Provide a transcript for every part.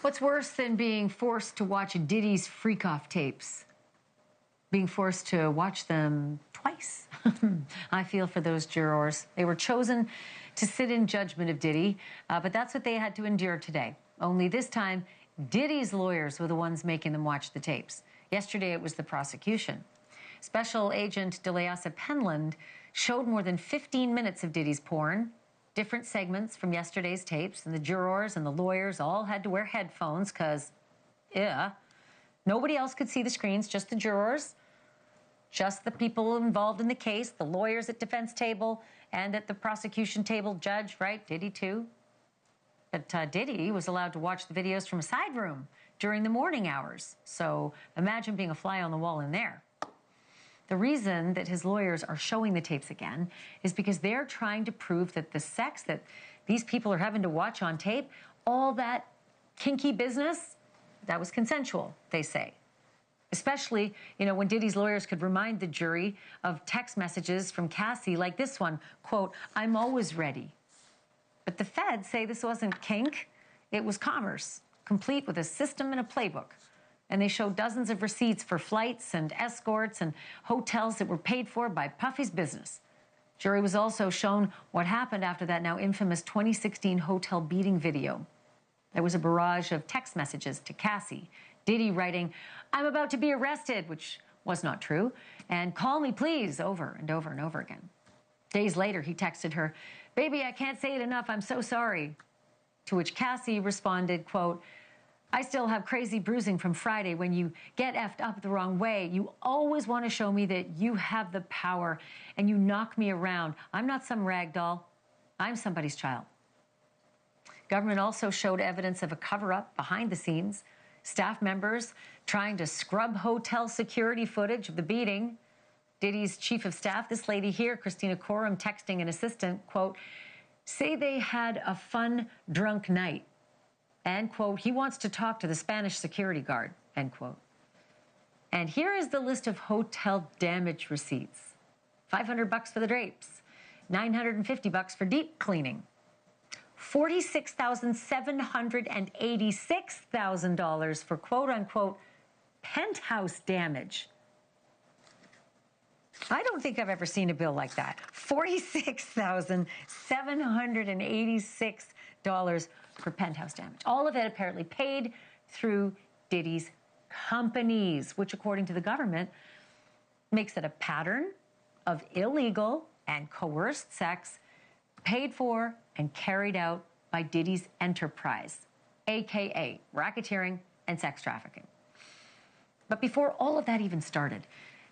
What's worse than being forced to watch Diddy's freak-off tapes? Being forced to watch them twice. I feel for those jurors. They were chosen to sit in judgment of Diddy, but that's what they had to endure today. Only this time, Diddy's lawyers were the ones making them watch the tapes. Yesterday, it was the prosecution. Special Agent DeLeasa Penland showed more than 15 minutes of Diddy's porn, different segments from yesterday's tapes, and the jurors and the lawyers all had to wear headphones because, nobody else could see the screens, just the jurors, just the people involved in the case, the lawyers at defense table and at the prosecution table, judge, right, Diddy too. But Diddy was allowed to watch the videos from a side room during the morning hours. So imagine being a fly on the wall in there. The reason that his lawyers are showing the tapes again is because they're trying to prove that the sex that these people are having to watch on tape, all that kinky business, that was consensual, they say. Especially, when Diddy's lawyers could remind the jury of text messages from Cassie like this one, quote, "I'm always ready." But the feds say this wasn't kink, it was commerce, complete with a system and a playbook. And they showed dozens of receipts for flights and escorts and hotels that were paid for by Puffy's business. Jury was also shown what happened after that now infamous 2016 hotel beating video. There was a barrage of text messages to Cassie, Diddy writing, "I'm about to be arrested," which was not true, and "call me please," over and over and over again. Days later, he texted her, "Baby, I can't say it enough, I'm so sorry." To which Cassie responded, quote, "I still have crazy bruising from Friday. When you get effed up the wrong way, you always want to show me that you have the power and you knock me around. I'm not some rag doll. I'm somebody's child." Government also showed evidence of a cover-up behind the scenes. Staff members trying to scrub hotel security footage of the beating. Diddy's chief of staff, this lady here, Christina Coram, texting an assistant, quote, "Say they had a fun, drunk night." And, quote, "He wants to talk to the Spanish security guard," end quote. And here is the list of hotel damage receipts. $500 for the drapes, $950 for deep cleaning, $46,786,000 for, quote unquote, penthouse damage. I don't think I've ever seen a bill like that. $46,786 for penthouse damage. All of it apparently paid through Diddy's companies, which, according to the government, makes it a pattern of illegal and coerced sex paid for and carried out by Diddy's enterprise, AKA racketeering and sex trafficking. But before all of that even started,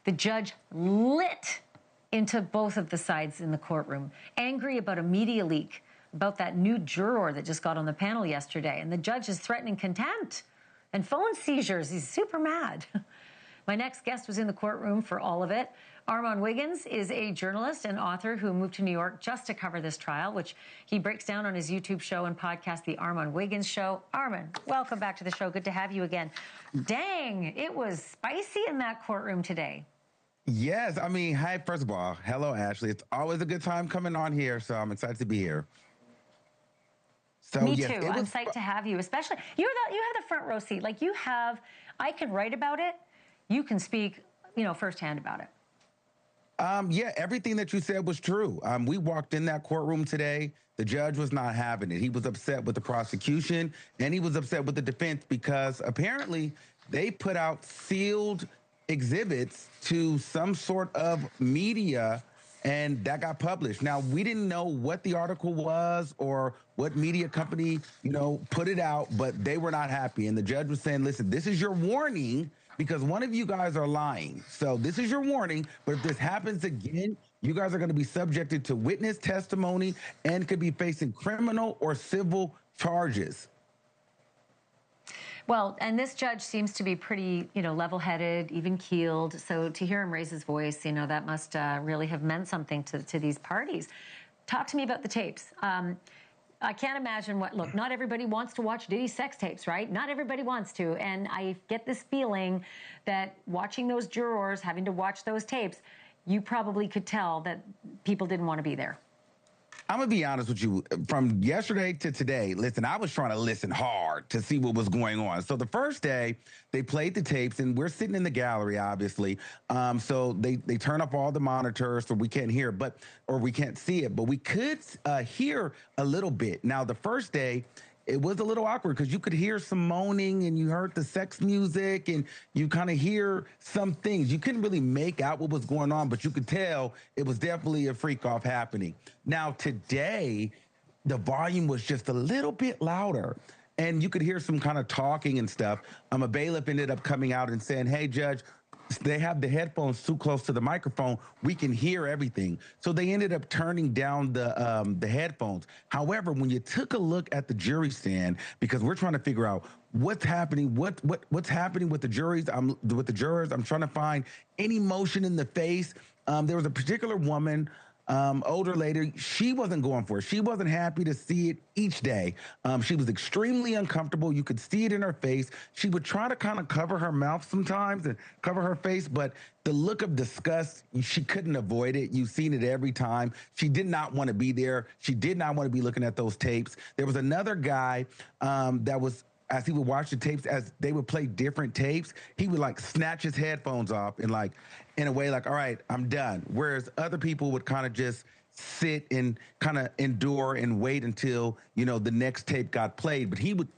the judge lit into both of the sides in the courtroom, angry about a media leak about that new juror that just got on the panel yesterday. And the judge is threatening contempt and phone seizures. He's super mad. My next guest was in the courtroom for all of it. Armand Wiggins is a journalist and author who moved to New York just to cover this trial, which he breaks down on his YouTube show and podcast, The Armand Wiggins Show. Armand, welcome back to the show. Good to have you again. Dang, it was spicy in that courtroom today. Yes, I mean, hi, first of all, hello, Ashley. It's always a good time coming on here, so I'm excited to be here. So, Me yes, too. I'm psyched to have you, especially you have the front row seat. Like you have, I can write about it. You can speak, firsthand about it. Yeah, everything that you said was true. We walked in that courtroom today. The judge was not having it. He was upset with the prosecution and he was upset with the defense because apparently they put out sealed exhibits to some sort of media and that got published. Now, we didn't know what the article was or what media company, put it out, but they were not happy. And the judge was saying, listen, this is your warning because one of you guys are lying. So this is your warning. But if this happens again, you guys are going to be subjected to witness testimony and could be facing criminal or civil charges. Well, and this judge seems to be pretty, level-headed, even-keeled. So to hear him raise his voice, that must really have meant something to these parties. Talk to me about the tapes. I can't imagine look, not everybody wants to watch Diddy's sex tapes, right? Not everybody wants to. And I get this feeling that watching those jurors, having to watch those tapes, you probably could tell that people didn't want to be there. I'm gonna be honest with you. From yesterday to today, listen, I was trying to listen hard to see what was going on. So the first day, they played the tapes, and we're sitting in the gallery, obviously. So they turn up all the monitors, so we can't hear, or we can't see it, but we could hear a little bit. Now the first day, it was a little awkward because you could hear some moaning and you heard the sex music and you kind of hear some things. You couldn't really make out what was going on, but you could tell it was definitely a freak off happening. Now, today, the volume was just a little bit louder and you could hear some kind of talking and stuff. A bailiff ended up coming out and saying, "Hey, Judge, they have the headphones too close to the microphone. We can hear everything." So they ended up turning down the headphones. However, when you took a look at the jury stand, because we're trying to figure out what's happening, what's happening with the juries, with the jurors. I'm trying to find any motion in the face. There was a particular woman, older lady. She wasn't going for it. She wasn't happy to see it each day. She was extremely uncomfortable. You could see it in her face. She would try to kind of cover her mouth sometimes and cover her face, but the look of disgust, she couldn't avoid it. You've seen it every time. She did not want to be there. She did not want to be looking at those tapes. There was another guy that was, as he would watch the tapes, as they would play different tapes, he would like snatch his headphones off and like, in a way like, all right, I'm done. Whereas other people would kind of just sit and kind of endure and wait until, the next tape got played. But he would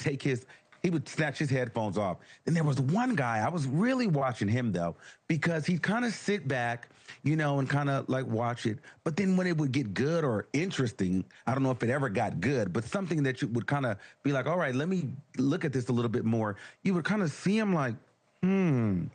snatch his headphones off. And there was one guy, I was really watching him though, because he'd kind of sit back, and kind of like watch it. But then when it would get good or interesting, I don't know if it ever got good, but something that you would kind of be like, all right, let me look at this a little bit more. You would kind of see him like,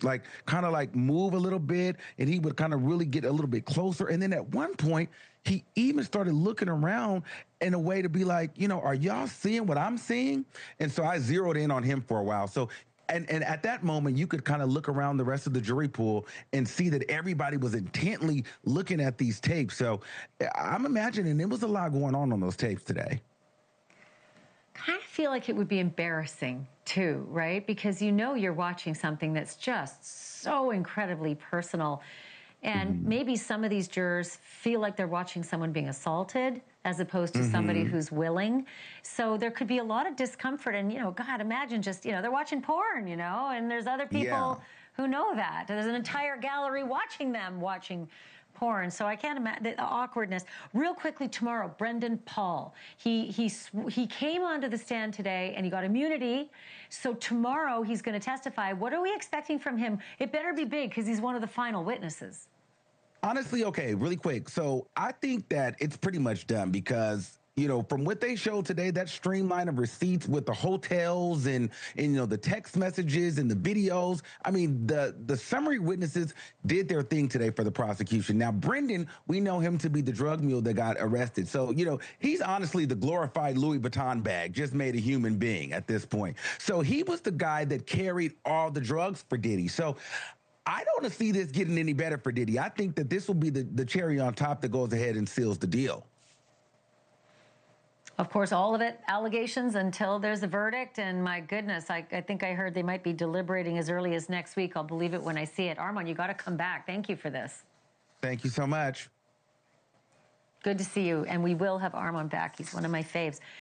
like kind of like move a little bit, and he would kind of really get a little bit closer. And then at one point, he even started looking around in a way to be like, are y'all seeing what I'm seeing? And so I zeroed in on him for a while. So and at that moment, you could kind of look around the rest of the jury pool and see that everybody was intently looking at these tapes. So I'm imagining there was a lot going on those tapes today. Kind of feel like it would be embarrassing too, right? Because you're watching something that's just so incredibly personal. And maybe some of these jurors feel like they're watching someone being assaulted as opposed to somebody who's willing. So there could be a lot of discomfort. And, God, imagine just, they're watching porn, and there's other people who know that. There's an entire gallery watching them watching porn. So I can't imagine the awkwardness. Real quickly tomorrow, Brendan Paul. He came onto the stand today and he got immunity. So tomorrow he's going to testify. What are we expecting from him? It better be big because he's one of the final witnesses. Honestly, okay, really quick. So I think that it's pretty much done because, from what they showed today, that streamline of receipts with the hotels and the text messages and the videos. I mean, the summary witnesses did their thing today for the prosecution. Now, Brendan, we know him to be the drug mule that got arrested. So, he's honestly the glorified Louis Vuitton bag, just made a human being at this point. So he was the guy that carried all the drugs for Diddy. So I don't see this getting any better for Diddy. I think that this will be the cherry on top that goes ahead and seals the deal. Of course, all of it allegations until there's a verdict. And my goodness, I think I heard they might be deliberating as early as next week. I'll believe it when I see it. Armand, you got to come back. Thank you for this. Thank you so much. Good to see you. And we will have Armand back. He's one of my faves.